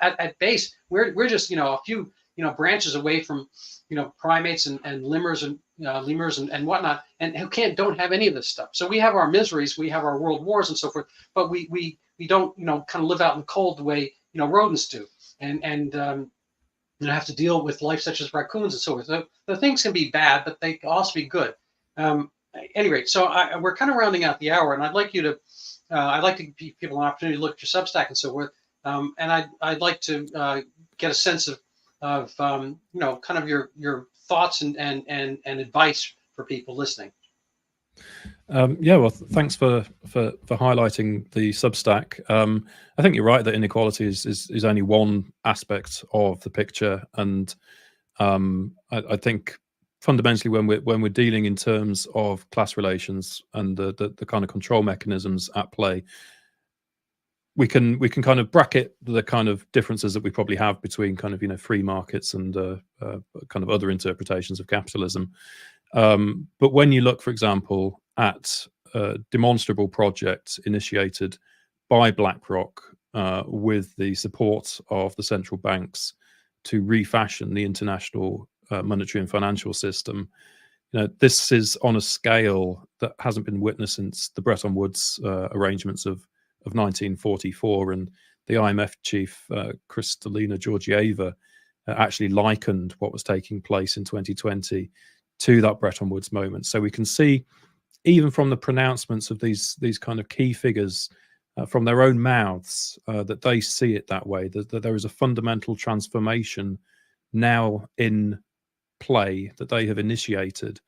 At base, we're just a few branches away from primates and lemurs and lemurs and whatnot, and who don't have any of this stuff. So we have our miseries, we have our world wars and so forth, but we don't, kind of live out in the cold the way, rodents do, and have to deal with life such as raccoons and so forth. So the things can be bad, but they can also be good. Anyway, so we're kind of rounding out the hour, and I'd like you to, I'd like to give people an opportunity to look at your Substack and so forth, and I'd like to get a sense of kind of your thoughts and advice for people listening. Yeah, well, thanks for highlighting the Substack. I think you're right that inequality is only one aspect of the picture, and I think fundamentally when we're dealing in terms of class relations and the kind of control mechanisms at play, we can kind of bracket the kind of differences that we probably have between kind of free markets and kind of other interpretations of capitalism. But when you look, for example, at demonstrable projects initiated by BlackRock with the support of the central banks to refashion the international monetary and financial system, this is on a scale that hasn't been witnessed since the Bretton Woods arrangements of 1944, and the IMF chief Kristalina Georgieva actually likened what was taking place in 2020 to that Bretton Woods moment. So we can see, even from the pronouncements of these kind of key figures from their own mouths, that they see it that way, that there is a fundamental transformation now in play that they have initiated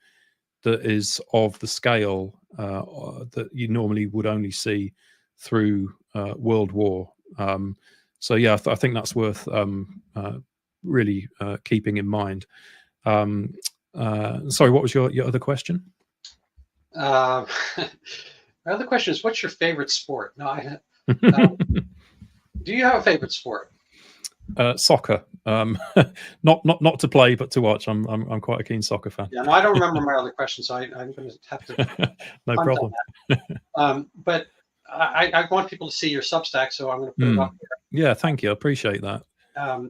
that is of the scale that you normally would only see through World War. So yeah, I think that's worth really keeping in mind. Sorry, what was your other question? My other question is, what's your favorite sport? No, do you have a favorite sport? Soccer. Not to play, but to watch. I'm quite a keen soccer fan. Yeah, no, I don't remember my other question, so I'm going to have to. No problem. But I want people to see your Substack, so I'm going to put it up here. Yeah, thank you. I appreciate that.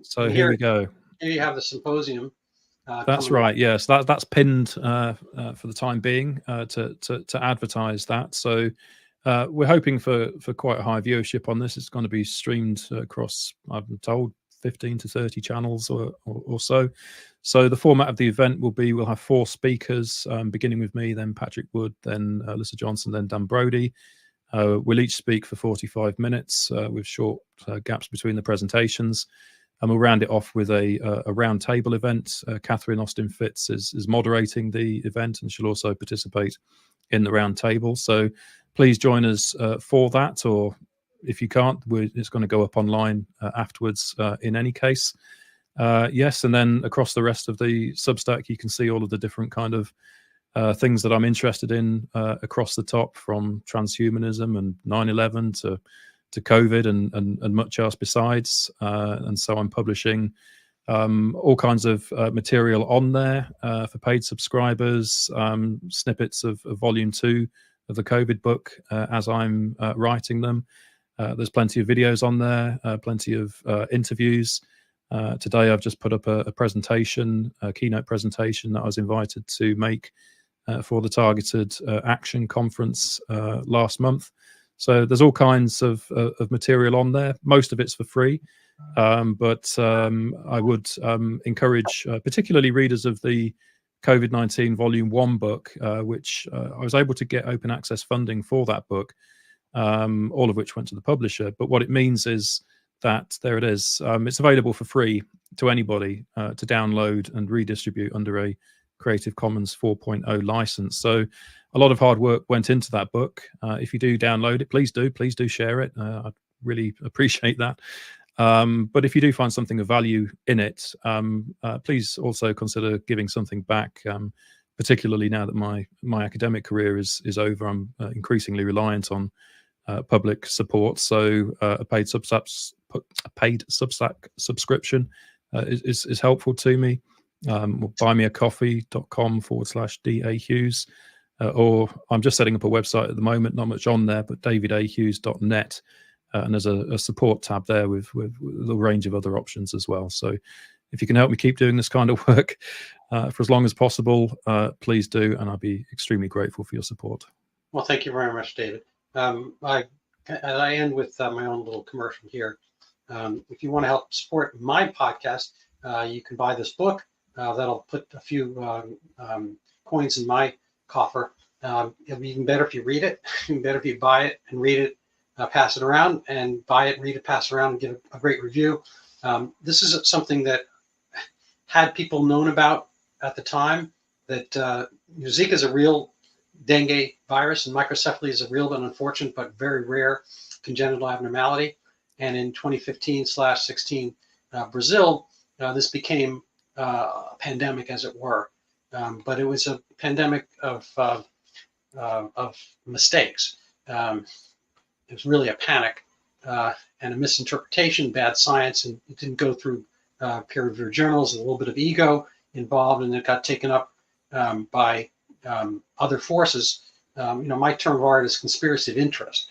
So here we go. Here you have the symposium. That's right. Yes, that's pinned for the time being to advertise that. So we're hoping for quite a high viewership on this. It's going to be streamed across, I've been told, 15 to 30 channels or so. So the format of the event will be, we'll have 4 speakers, beginning with me, then Patrick Wood, then Alyssa Johnson, then Dan Brody. We'll each speak for 45 minutes with short gaps between the presentations. And we'll round it off with a round table event. Catherine Austin Fitz is moderating the event, and she'll also participate in the round table. So please join us for that, or if you can't, it's going to go up online afterwards in any case. Yes, and then across the rest of the Substack, you can see all of the different kind of things that I'm interested in across the top, from transhumanism and 9/11 to COVID and much else besides. And so I'm publishing all kinds of material on there for paid subscribers, snippets of volume 2 of the COVID book as I'm writing them. There's plenty of videos on there, plenty of interviews. Today I've just put up a presentation, a keynote presentation that I was invited to make for the Targeted Action Conference last month. So there's all kinds of material on there. Most of it's for free, but I would encourage particularly readers of the COVID-19 Volume 1 book, which I was able to get open access funding for that book, all of which went to the publisher. But what it means is that there it is. It's available for free to anybody to download and redistribute under a Creative Commons 4.0 license. So a lot of hard work went into that book. If you do download it, please do share it. I'd really appreciate that. But if you do find something of value in it, please also consider giving something back, particularly now that my academic career is over. I'm increasingly reliant on public support. So a paid Substack subscription is helpful to me. buymeacoffee.com/DA Hughes, or I'm just setting up a website at the moment, not much on there, but davidahughes.net, and there's a support tab there with a range of other options as well. So if you can help me keep doing this kind of work for as long as possible, please do, and I'll be extremely grateful for your support. Well, thank you very much, David. I end with my own little commercial here. If you want to help support my podcast, you can buy this book. That'll put a few coins in my coffer. It'll be even better if you read it. Even better if you buy it and read it, pass it around, and buy it, read it, pass it around, and give a great review. This is something that had people known about at the time, that Zika is a real dengue virus, and microcephaly is a real but unfortunate but very rare congenital abnormality. And in 2015/16, Brazil, this became a pandemic, as it were. But it was a pandemic of mistakes. It was really a panic and a misinterpretation, bad science, and it didn't go through peer-reviewed journals. A little bit of ego involved, and it got taken up by other forces. My term of art is conspiracy of interest.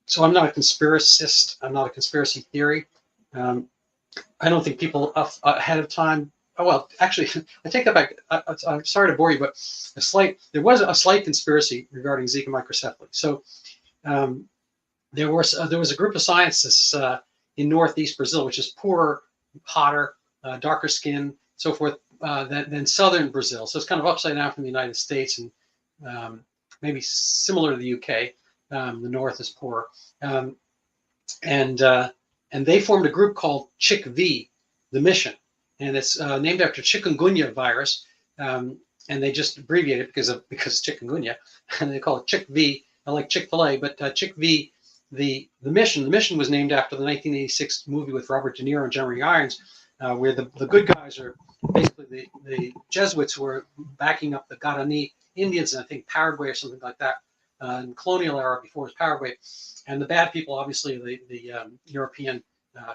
So I'm not a conspiracist. I'm not a conspiracy theory. I don't think people ahead of time. Oh, well, actually, I take that back. I'm sorry to bore you, but there was a slight conspiracy regarding Zika microcephaly. So there was a group of scientists in northeast Brazil, which is poorer, hotter, darker skin, so forth, than southern Brazil. So it's kind of upside down from the United States, and maybe similar to the UK. The north is poorer, and they formed a group called CHIK-V, the mission, and it's named after chikungunya virus, and they just abbreviate it because it's chikungunya, and they call it CHIK-V. I like Chick-fil-A, but CHIK-V, the mission. The mission was named after the 1986 movie with Robert De Niro and Jeremy Irons, where the good guys are basically the Jesuits who were backing up the Guarani Indians in, I think, Paraguay or something like that, in colonial era before it was Paraguay, and the bad people, obviously, the European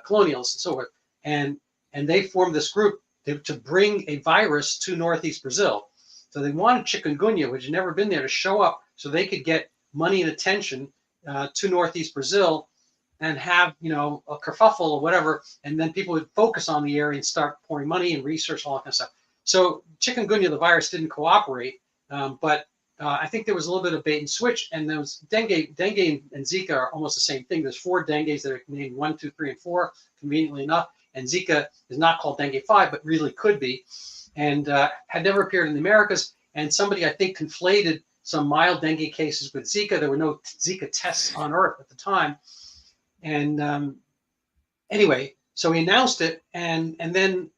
colonials and so forth, and they formed this group to bring a virus to northeast Brazil. So they wanted chikungunya, which had never been there, to show up so they could get money and attention to northeast Brazil and have, a kerfuffle or whatever, and then people would focus on the area and start pouring money and research, all that kind of stuff. So chikungunya, the virus, didn't cooperate, but I think there was a little bit of bait and switch, and there was dengue and Zika are almost the same thing. There's 4 dengues that are named 1, 2, 3, and 4, conveniently enough, and Zika is not called dengue 5, but really could be, and had never appeared in the Americas. And somebody, I think, conflated some mild dengue cases with Zika. There were no Zika tests on Earth at the time, and anyway, so he announced it, and then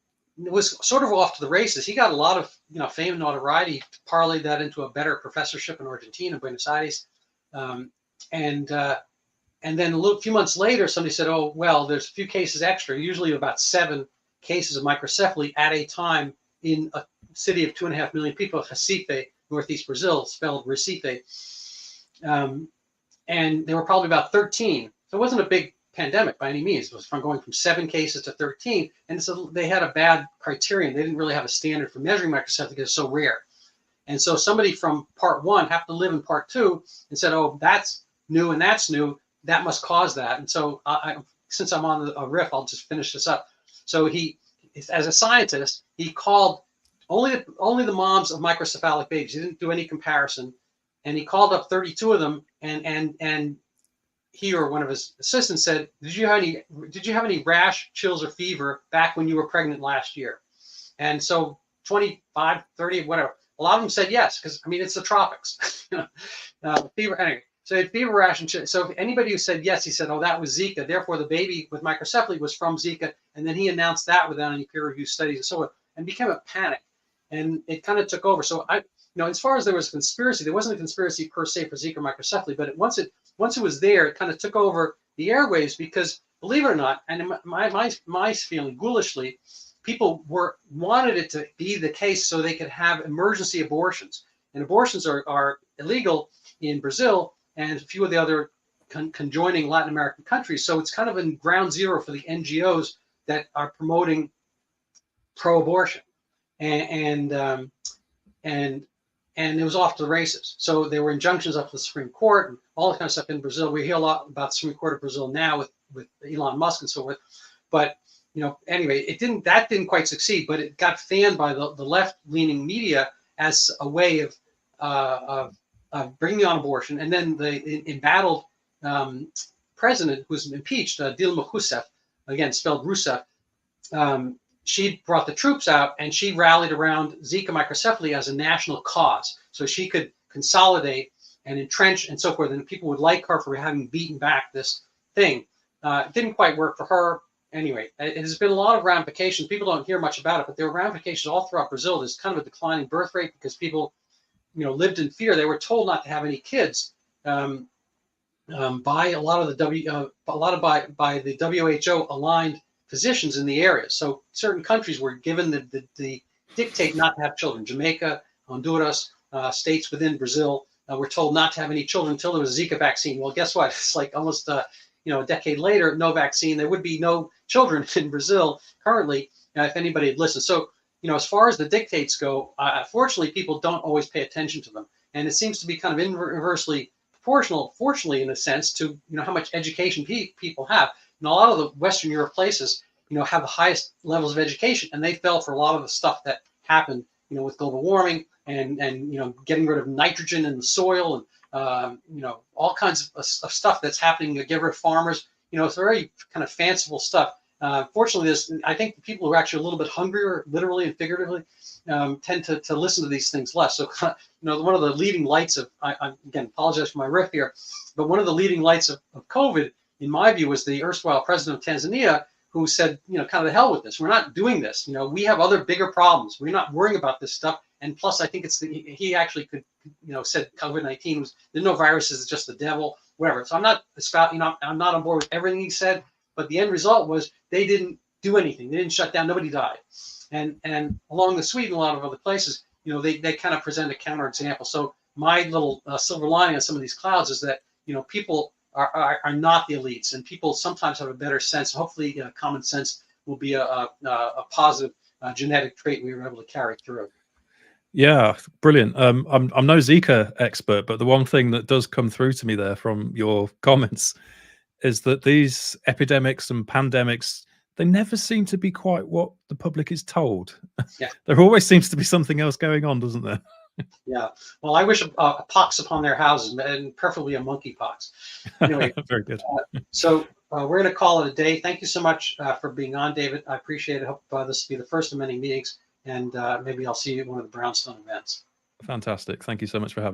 it was sort of off to the races. He got a lot of fame and notoriety. He parlayed that into a better professorship in Argentina, Buenos Aires, and then a few months later, somebody said, "Oh, well, there's a few cases extra. Usually about 7 cases of microcephaly at a time in a city of 2.5 million people, Recife, northeast Brazil, spelled Recife, and there were probably about 13. So it wasn't a big pandemic by any means. It was going from 7 cases to 13, and so they had a bad criterion. They didn't really have a standard for measuring microcephaly because it's so rare. And so somebody from part 1 happened to live in part 2 and said, "Oh, that's new and that's new. That must cause that." And so since I'm on a riff, I'll just finish this up. So he, as a scientist, he called only the moms of microcephalic babies. He didn't do any comparison, and he called up 32 of them, and he or one of his assistants said, did you have any rash, chills, or fever back when you were pregnant last year? And so 25, 30, whatever, a lot of them said yes, because it's the tropics. Fever, anyway. So he had fever, rash, and chills. So if anybody who said yes, he said, "Oh, that was Zika. Therefore, the baby with microcephaly was from Zika." And then he announced that without any peer-reviewed studies and so on, and became a panic. And it kind of took over. So as far as there was a conspiracy, there wasn't a conspiracy per se for Zika microcephaly, but once it was there, it kind of took over the airwaves because, believe it or not, and in my feeling, ghoulishly, people wanted it to be the case so they could have emergency abortions. And abortions are illegal in Brazil and a few of the other conjoining Latin American countries. So it's kind of in ground zero for the NGOs that are promoting pro-abortion. And it was off to the races. So there were injunctions up to the Supreme Court and all that kind of stuff in Brazil. We hear a lot about the Supreme Court of Brazil now with Elon Musk and so forth. But anyway, that didn't quite succeed, but it got fanned by the left-leaning media as a way of bringing on abortion. And then the embattled president who was impeached, Dilma Rousseff, again spelled Rousseff, she brought the troops out and she rallied around Zika microcephaly as a national cause, so she could consolidate and entrench and so forth, and people would like her for having beaten back this thing. It didn't quite work for her. Anyway, it has been a lot of ramifications. People don't hear much about it, but there were ramifications all throughout Brazil. There's kind of a declining birth rate because people, lived in fear. They were told not to have any kids by a lot of the by the WHO aligned physicians in the area. So certain countries were given the dictate not to have children. Jamaica, Honduras, states within Brazil were told not to have any children until there was a Zika vaccine. Well, guess what? It's like almost a decade later, no vaccine. There would be no children in Brazil currently, if anybody had listened. So, as far as the dictates go, fortunately, people don't always pay attention to them. And it seems to be kind of inversely proportional, fortunately, in a sense, to, how much education people have. And a lot of the Western Europe places, have the highest levels of education, and they fell for a lot of the stuff that happened, with global warming and getting rid of nitrogen in the soil and, all kinds of stuff that's happening to get rid of farmers. It's very kind of fanciful stuff. Fortunately, I think the people who are actually a little bit hungrier, literally and figuratively, tend to listen to these things less. So, one of the leading lights of, I again, apologize for my riff here, but one of the leading lights of COVID, in my view, was the erstwhile president of Tanzania, who said, kind of the hell with this. We're not doing this. We have other bigger problems. We're not worrying about this stuff. And plus, I think he actually could, said COVID-19 was, there's no viruses, it's just the devil, whatever. So I'm not I'm not on board with everything he said, but the end result was they didn't do anything. They didn't shut down. Nobody died. And along the Sweden, a lot of other places, they kind of present a counterexample. So my little silver lining on some of these clouds is that, people are not the elites, and people sometimes have a better sense. Hopefully, common sense will be a positive genetic trait we were able to carry through. Yeah, brilliant. I'm no Zika expert, but the one thing that does come through to me there from your comments is that these epidemics and pandemics, they never seem to be quite what the public is told. Yeah. There always seems to be something else going on, doesn't there? Yeah. Well, I wish a pox upon their houses, and preferably a monkeypox. Anyway, very good. So we're going to call it a day. Thank you so much for being on, David. I appreciate it. I hope this will be the first of many meetings, and maybe I'll see you at one of the Brownstone events. Fantastic. Thank you so much for having me.